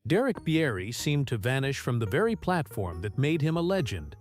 Derek Bieri seemed to vanish from the very platform that made him a legend.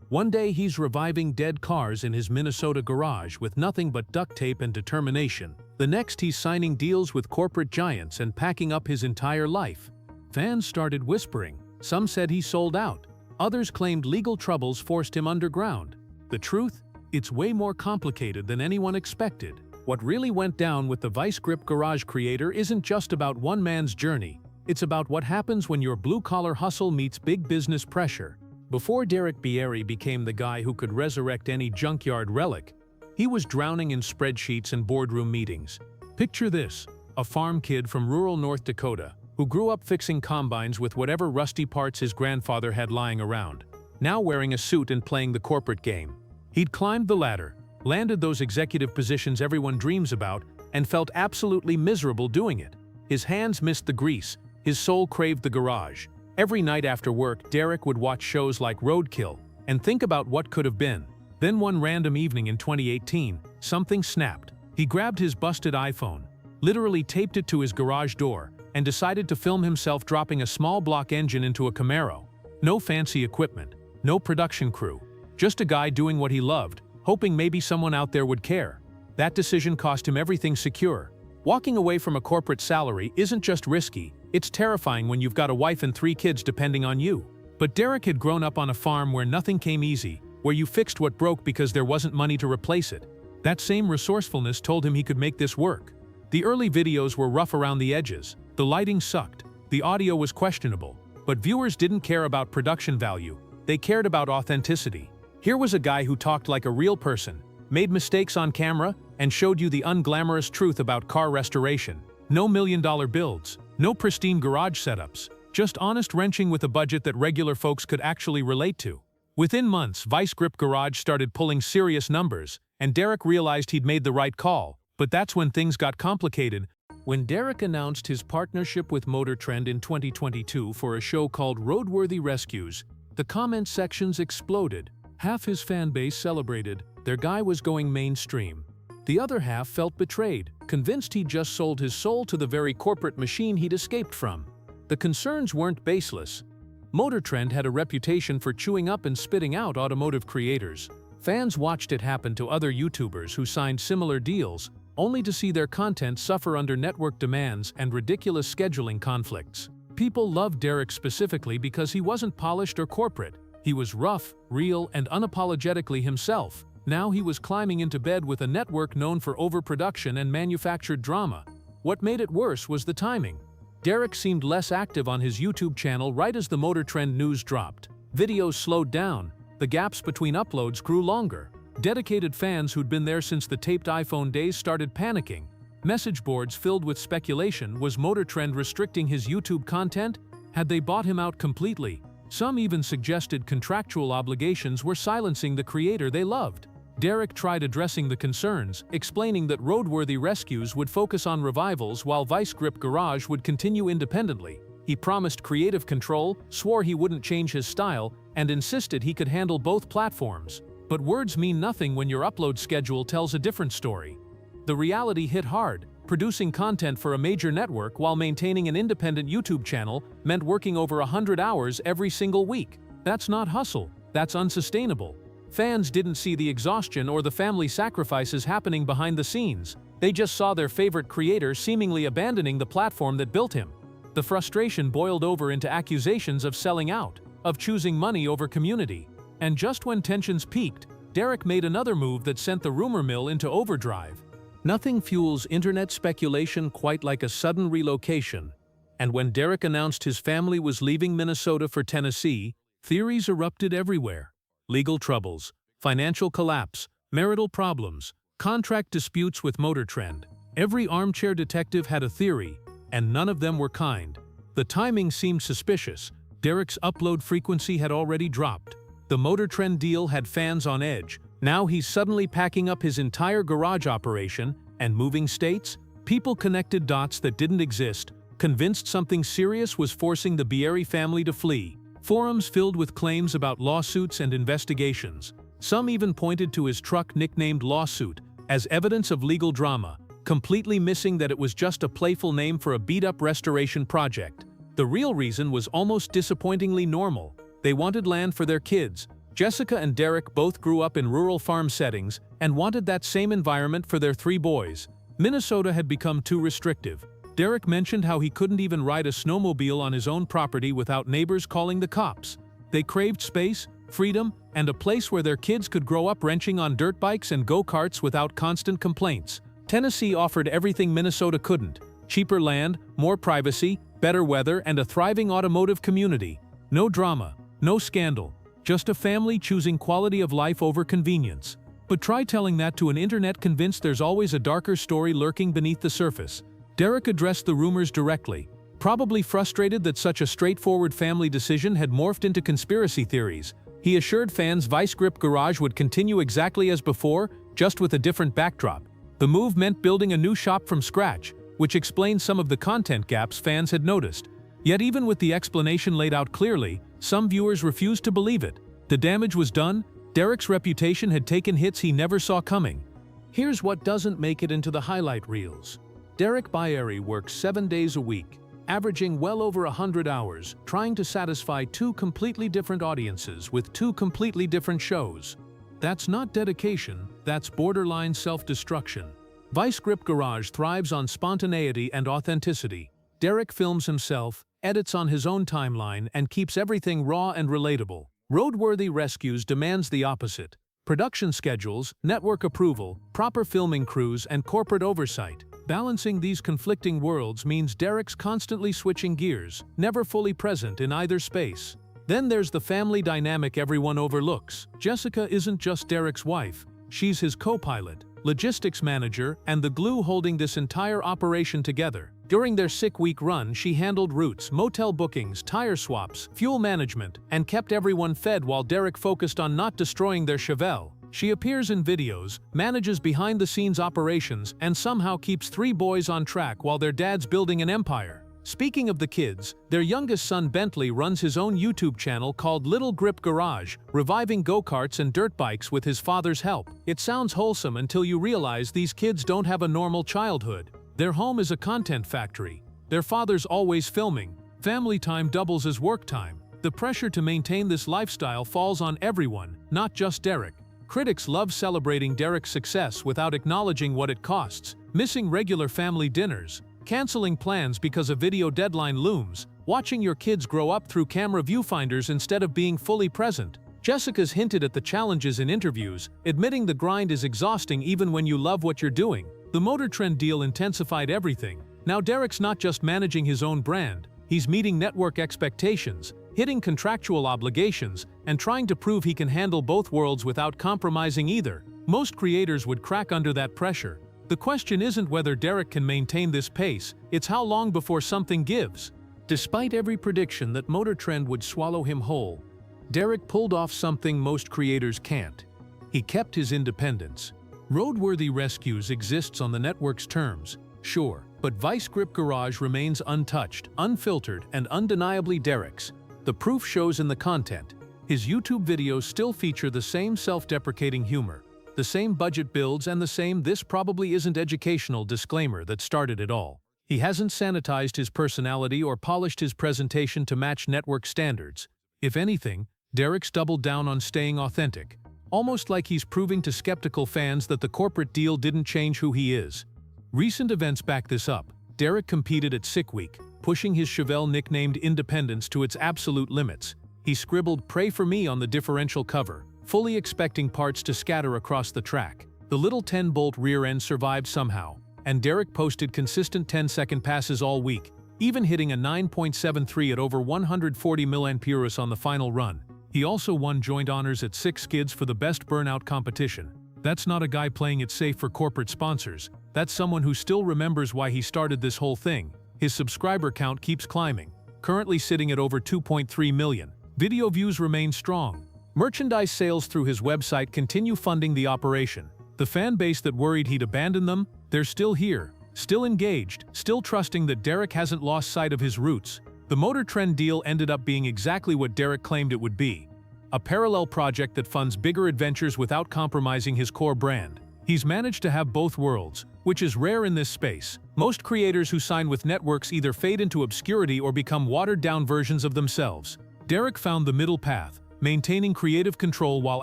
One day he's reviving dead cars in his Minnesota garage with nothing but duct tape and determination. The next he's signing deals with corporate giants and packing up his entire life. Fans started whispering. Some said he sold out. Others claimed legal troubles forced him underground. The truth? It's way more complicated than anyone expected. What really went down with the Vice Grip garage creator isn't just about one man's journey. It's about what happens when your blue-collar hustle meets big business pressure. Before Derek Bieri became the guy who could resurrect any junkyard relic, he was drowning in spreadsheets and boardroom meetings. Picture this: a farm kid from rural North Dakota who grew up fixing combines with whatever rusty parts his grandfather had lying around, now wearing a suit and playing the corporate game. He'd climbed the ladder, landed those executive positions everyone dreams about, and felt absolutely miserable doing it. His hands missed the grease. His soul craved the garage. Every night after work, Derek would watch shows like Roadkill and think about what could have been. Then one random evening in 2018, something snapped. He grabbed his busted iPhone, literally taped it to his garage door, and decided to film himself dropping a small block engine into a Camaro. No fancy equipment, no production crew, just a guy doing what he loved, hoping maybe someone out there would care. That decision cost him everything secure. Walking away from a corporate salary isn't just risky, it's terrifying when you've got a wife and 3 kids depending on you. But Derek had grown up on a farm where nothing came easy, where you fixed what broke because there wasn't money to replace it. That same resourcefulness told him he could make this work. The early videos were rough around the edges, the lighting sucked, the audio was questionable, but viewers didn't care about production value, they cared about authenticity. Here was a guy who talked like a real person, made mistakes on camera, and showed you the unglamorous truth about car restoration. No million-dollar builds, no pristine garage setups, just honest wrenching with a budget that regular folks could actually relate to. Within months, Vice Grip Garage started pulling serious numbers, and Derek realized he'd made the right call. But that's when things got complicated. When Derek announced his partnership with Motor Trend in 2022 for a show called Roadworthy Rescues, the comment sections exploded. Half his fan base celebrated. Their guy was going mainstream. The other half felt betrayed, convinced he'd just sold his soul to the very corporate machine he'd escaped from. The concerns weren't baseless. Motor Trend had a reputation for chewing up and spitting out automotive creators. Fans watched it happen to other YouTubers who signed similar deals, only to see their content suffer under network demands and ridiculous scheduling conflicts. People loved Derek specifically because he wasn't polished or corporate. He was rough, real, and unapologetically himself. Now he was climbing into bed with a network known for overproduction and manufactured drama. What made it worse was the timing. Derek seemed less active on his YouTube channel right as the Motor Trend news dropped. Videos slowed down. The gaps between uploads grew longer. Dedicated fans who'd been there since the taped iPhone days started panicking. Message boards filled with speculation. Was Motor Trend restricting his YouTube content? Had they bought him out completely? Some even suggested contractual obligations were silencing the creator they loved. Derek tried addressing the concerns, explaining that Roadworthy Rescues would focus on revivals while Vice Grip Garage would continue independently. He promised creative control, swore he wouldn't change his style, and insisted he could handle both platforms. But words mean nothing when your upload schedule tells a different story. The reality hit hard. Producing content for a major network while maintaining an independent YouTube channel meant working over 100 hours every single week. That's not hustle, that's unsustainable. Fans didn't see the exhaustion or the family sacrifices happening behind the scenes. They just saw their favorite creator seemingly abandoning the platform that built him. The frustration boiled over into accusations of selling out, of choosing money over community. And just when tensions peaked, Derek made another move that sent the rumor mill into overdrive. Nothing fuels internet speculation quite like a sudden relocation. And when Derek announced his family was leaving Minnesota for Tennessee, theories erupted everywhere. Legal troubles, financial collapse, marital problems, contract disputes with Motor Trend. Every armchair detective had a theory, and none of them were kind. The timing seemed suspicious. Derek's upload frequency had already dropped. The Motor Trend deal had fans on edge. Now he's suddenly packing up his entire garage operation and moving states. People connected dots that didn't exist, convinced something serious was forcing the Bieri family to flee. Forums filled with claims about lawsuits and investigations. Some even pointed to his truck nicknamed Lawsuit as evidence of legal drama, completely missing that it was just a playful name for a beat-up restoration project. The real reason was almost disappointingly normal. They wanted land for their kids. Jessica and Derek both grew up in rural farm settings and wanted that same environment for their 3 boys. Minnesota had become too restrictive. Derek mentioned how he couldn't even ride a snowmobile on his own property without neighbors calling the cops. They craved space, freedom, and a place where their kids could grow up wrenching on dirt bikes and go-karts without constant complaints. Tennessee offered everything Minnesota couldn't: cheaper land, more privacy, better weather, and a thriving automotive community. No drama, no scandal, just a family choosing quality of life over convenience. But try telling that to an internet convinced there's always a darker story lurking beneath the surface. Derek addressed the rumors directly, probably frustrated that such a straightforward family decision had morphed into conspiracy theories. He assured fans Vice Grip Garage would continue exactly as before, just with a different backdrop. The move meant building a new shop from scratch, which explained some of the content gaps fans had noticed. Yet even with the explanation laid out clearly, some viewers refused to believe it. The damage was done. Derek's reputation had taken hits he never saw coming. Here's what doesn't make it into the highlight reels. Derek Bieri works 7 days a week, averaging well over 100 hours, trying to satisfy 2 completely different audiences with 2 completely different shows. That's not dedication, that's borderline self-destruction. Vice Grip Garage thrives on spontaneity and authenticity. Derek films himself, edits on his own timeline, and keeps everything raw and relatable. Roadworthy Rescues demands the opposite: production schedules, network approval, proper filming crews, and corporate oversight. Balancing these conflicting worlds means Derek's constantly switching gears, never fully present in either space. Then there's the family dynamic everyone overlooks. Jessica isn't just Derek's wife, she's his co-pilot, logistics manager, and the glue holding this entire operation together. During their sick-week run, she handled routes, motel bookings, tire swaps, fuel management, and kept everyone fed while Derek focused on not destroying their Chevelle. She appears in videos, manages behind-the-scenes operations, and somehow keeps 3 boys on track while their dad's building an empire. Speaking of the kids, their youngest son Bentley runs his own YouTube channel called Little Grip Garage, reviving go-karts and dirt bikes with his father's help. It sounds wholesome until you realize these kids don't have a normal childhood. Their home is a content factory. Their father's always filming. Family time doubles as work time. The pressure to maintain this lifestyle falls on everyone, not just Derek. Critics love celebrating Derek's success without acknowledging what it costs: missing regular family dinners, canceling plans because a video deadline looms, watching your kids grow up through camera viewfinders instead of being fully present. Jessica's hinted at the challenges in interviews, admitting the grind is exhausting even when you love what you're doing. The Motor Trend deal intensified everything. Now Derek's not just managing his own brand, he's meeting network expectations, hitting contractual obligations, and trying to prove he can handle both worlds without compromising either. Most creators would crack under that pressure. The question isn't whether Derek can maintain this pace, it's how long before something gives. Despite every prediction that Motor Trend would swallow him whole, Derek pulled off something most creators can't. He kept his independence. Roadworthy Rescues exists on the network's terms, sure, but Vice Grip Garage remains untouched, unfiltered, and undeniably Derek's. The proof shows in the content. His YouTube videos still feature the same self-deprecating humor, the same budget builds, and the same "this probably isn't educational" disclaimer that started it all. He hasn't sanitized his personality or polished his presentation to match network standards. If anything, Derek's doubled down on staying authentic, almost like he's proving to skeptical fans that the corporate deal didn't change who he is. Recent events back this up. Derek competed at Sick Week, pushing his Chevelle nicknamed Independence to its absolute limits. He scribbled "Pray for me" on the differential cover, fully expecting parts to scatter across the track. The little 10-bolt rear end survived somehow, and Derek posted consistent 10-second passes all week, even hitting a 9.73 at over 140 mAh on the final run. He also won joint honors at 6 Skids for the best burnout competition. That's not a guy playing it safe for corporate sponsors. That's someone who still remembers why he started this whole thing. His subscriber count keeps climbing, currently sitting at over 2.3 million. Video views remain strong. Merchandise sales through his website continue funding the operation. The fan base that worried he'd abandon them, they're still here, still engaged, still trusting that Derek hasn't lost sight of his roots. The Motor Trend deal ended up being exactly what Derek claimed it would be: a parallel project that funds bigger adventures without compromising his core brand. He's managed to have both worlds, which is rare in this space. Most creators who sign with networks either fade into obscurity or become watered-down versions of themselves. Derek found the middle path, maintaining creative control while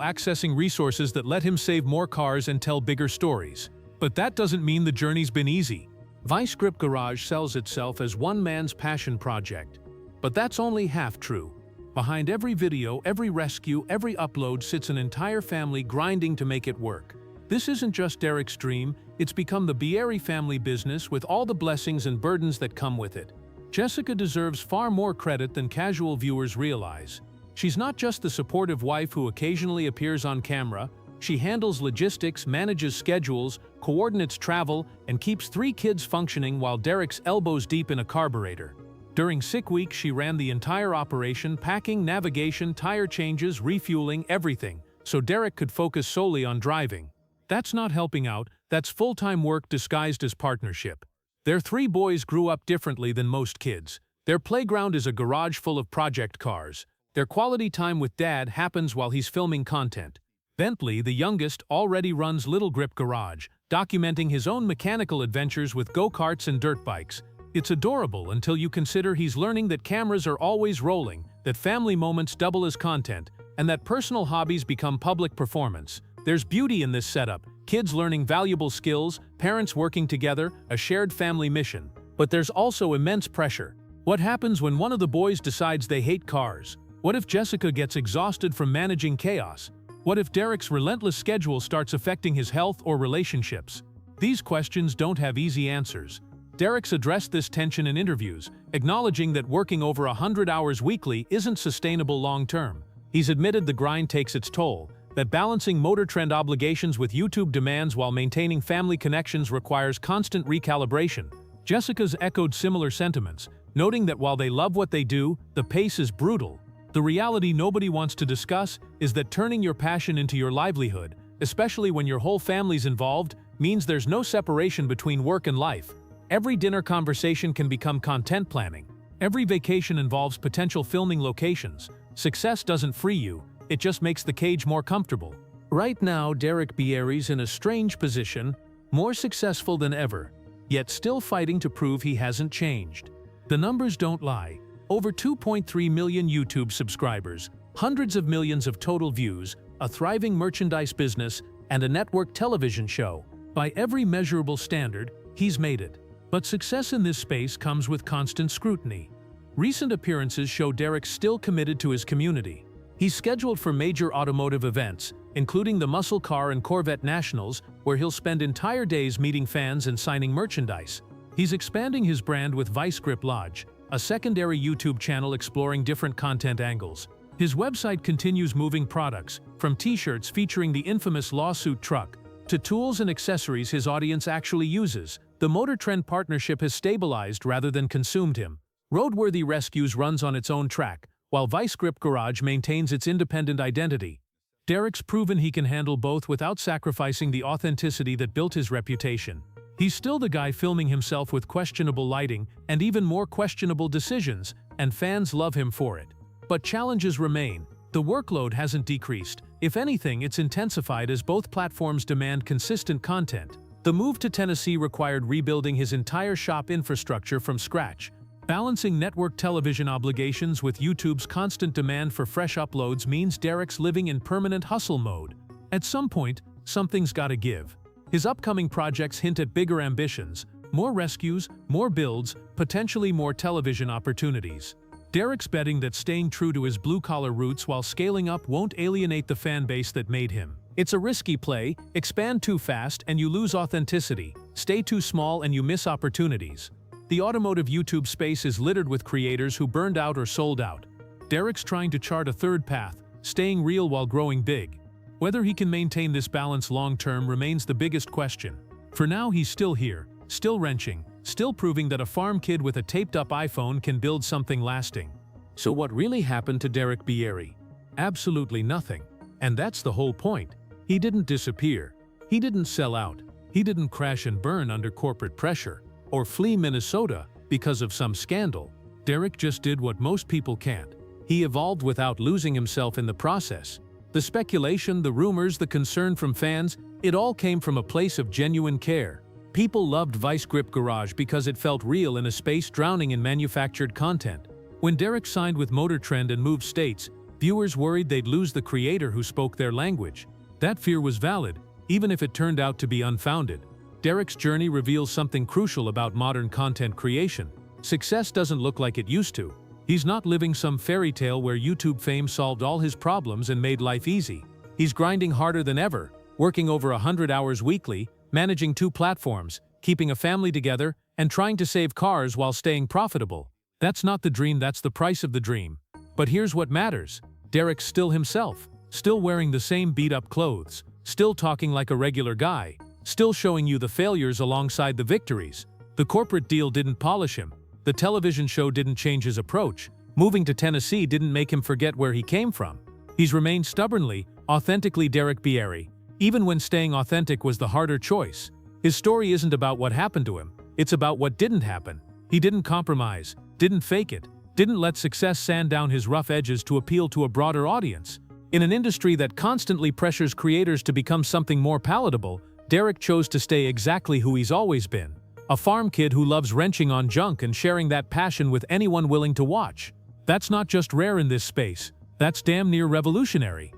accessing resources that let him save more cars and tell bigger stories. But that doesn't mean the journey's been easy. Resurrect Garage sells itself as one man's passion project. But that's only half true. Behind every video, every rescue, every upload sits an entire family grinding to make it work. This isn't just Derek's dream, it's become the Bieri family business with all the blessings and burdens that come with it. Jessica deserves far more credit than casual viewers realize. She's not just the supportive wife who occasionally appears on camera, she handles logistics, manages schedules, coordinates travel, and keeps 3 kids functioning while Derek's elbows deep in a carburetor. During sick week, she ran the entire operation, packing, navigation, tire changes, refueling, everything, so Derek could focus solely on driving. That's not helping out, that's full-time work disguised as partnership. Their 3 boys grew up differently than most kids. Their playground is a garage full of project cars. Their quality time with Dad happens while he's filming content. Bentley, the youngest, already runs Little Grip Garage, documenting his own mechanical adventures with go-karts and dirt bikes. It's adorable until you consider he's learning that cameras are always rolling, that family moments double as content, and that personal hobbies become public performance. There's beauty in this setup, kids learning valuable skills, parents working together, a shared family mission. But there's also immense pressure. What happens when one of the boys decides they hate cars? What if Jessica gets exhausted from managing chaos? What if Derek's relentless schedule starts affecting his health or relationships? These questions don't have easy answers. Derek's addressed this tension in interviews, acknowledging that working over 100 hours weekly isn't sustainable long-term. He's admitted the grind takes its toll, that balancing Motor Trend obligations with YouTube demands while maintaining family connections requires constant recalibration. Jessica's echoed similar sentiments, noting that while they love what they do, the pace is brutal. The reality nobody wants to discuss is that turning your passion into your livelihood, especially when your whole family's involved, means there's no separation between work and life. Every dinner conversation can become content planning. Every vacation involves potential filming locations. Success doesn't free you, it just makes the cage more comfortable. Right now, Derek Bieri's in a strange position, more successful than ever, yet still fighting to prove he hasn't changed. The numbers don't lie. Over 2.3 million YouTube subscribers, hundreds of millions of total views, a thriving merchandise business, and a network television show. By every measurable standard, he's made it. But success in this space comes with constant scrutiny. Recent appearances show Derek's still committed to his community. He's scheduled for major automotive events, including the Muscle Car and Corvette Nationals, where he'll spend entire days meeting fans and signing merchandise. He's expanding his brand with Resurrect Lodge, a secondary YouTube channel exploring different content angles. His website continues moving products, from t-shirts featuring the infamous lawsuit truck, to tools and accessories his audience actually uses. The Motor Trend partnership has stabilized rather than consumed him. Roadworthy Rescues runs on its own track, while Resurrect Garage maintains its independent identity. Derek's proven he can handle both without sacrificing the authenticity that built his reputation. He's still the guy filming himself with questionable lighting and even more questionable decisions, and fans love him for it. But challenges remain. The workload hasn't decreased. If anything, it's intensified as both platforms demand consistent content. The move to Tennessee required rebuilding his entire shop infrastructure from scratch. Balancing network television obligations with YouTube's constant demand for fresh uploads means Derek's living in permanent hustle mode. At some point, something's gotta give. His upcoming projects hint at bigger ambitions, more rescues, more builds, potentially more television opportunities. Derek's betting that staying true to his blue-collar roots while scaling up won't alienate the fan base that made him. It's a risky play. Expand too fast and you lose authenticity. Stay too small and you miss opportunities. The automotive YouTube space is littered with creators who burned out or sold out. Derek's trying to chart a third path, staying real while growing big. Whether he can maintain this balance long-term remains the biggest question. For now, he's still here, still wrenching, still proving that a farm kid with a taped-up iPhone can build something lasting. So what really happened to Derek Bieri? Absolutely nothing. And that's the whole point. He didn't disappear. He didn't sell out. He didn't crash and burn under corporate pressure, or flee Minnesota because of some scandal. Derek just did what most people can't. He evolved without losing himself in the process. The speculation, the rumors, the concern from fans, It all came from a place of genuine care. People loved Vice Grip Garage because it felt real in a space drowning in manufactured content. When Derek signed with Motor Trend and moved states, viewers worried they'd lose the creator who spoke their language. That fear was valid, even if it turned out to be unfounded. Derek's journey reveals something crucial about modern content creation. Success doesn't look like it used to. He's not living some fairy tale where YouTube fame solved all his problems and made life easy. He's grinding harder than ever, working over 100 hours weekly, managing 2 platforms, keeping a family together, and trying to save cars while staying profitable. That's not the dream, that's the price of the dream. But here's what matters. Derek's still himself, still wearing the same beat-up clothes, still talking like a regular guy, still showing you the failures alongside the victories. The corporate deal didn't polish him. The television show didn't change his approach. Moving to Tennessee didn't make him forget where he came from. He's remained stubbornly, authentically Derek Bieri, even when staying authentic was the harder choice. His story isn't about what happened to him, it's about what didn't happen. He didn't compromise, didn't fake it, didn't let success sand down his rough edges to appeal to a broader audience. In an industry that constantly pressures creators to become something more palatable, Derek chose to stay exactly who he's always been. A farm kid who loves wrenching on junk and sharing that passion with anyone willing to watch. That's not just rare in this space, that's damn near revolutionary.